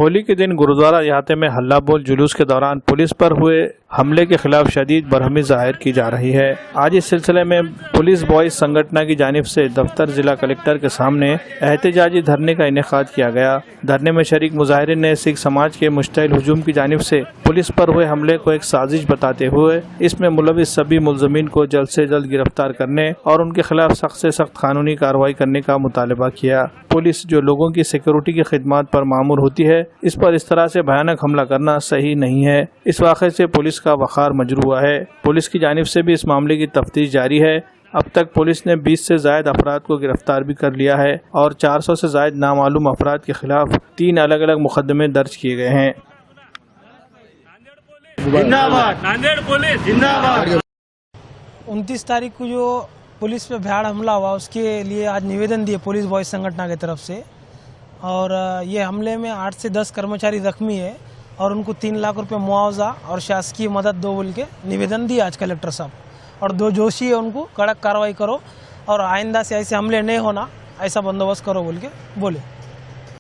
होली के दिन गुरुद्वारा अहाते में हल्ला बोल जुलूस के दौरान पुलिस पर हुए हमले के खिलाफ शदीद बरहमी जाहिर की जा रही है। आज इस सिलसिले में पुलिस बॉयज संगठन की जानिब से दफ्तर जिला कलेक्टर के सामने एहतजाजी धरने का इनेकाद किया गया। धरने में शरीक मुजाहिरीन ने सिख समाज के मुश्तइल हुजूम की जानिब से पुलिस पर हुए हमले को एक साजिश बताते हुए इसमें मुलविस सभी मुलजमीन को जल्द से जल्द गिरफ्तार करने और उनके खिलाफ सख्त से सख्त कानूनी कार्रवाई करने का मुतालबा किया। पुलिस जो लोगों की सिक्योरिटी की खिदमत पर मामूर होती है, इस पर इस तरह से भयानक हमला करना सही नहीं है। इस वाक़े से पुलिस का वक़ार मजरू हुआ है। पुलिस की जानिब से भी इस मामले की तफ्तीश जारी है। अब तक पुलिस ने 20 से ज़ायद अफराद को गिरफ्तार भी कर लिया है और 400 से ज़ायद नामालूम अफराद के खिलाफ 3 अलग अलग मुकदमे दर्ज किए गए हैं। नांदेड़ पुलिस जिंदाबाद। 29 तारीख को जो पुलिस पे भयाड़ हमला हुआ उसके लिए आज निवेदन दिए पुलिस बॉयज संगठन की तरफ से, और ये हमले में 8 से 10 कर्मचारी जख्मी है और उनको 3 लाख रुपए मुआवजा और शासकीय मदद दो बोल के निवेदन दिया आज कलेक्टर साहब। और 2 दोषी है उनको कड़क कार्रवाई करो और आइंदा से ऐसे हमले नहीं होना, ऐसा बंदोबस्त करो बोल के बोले।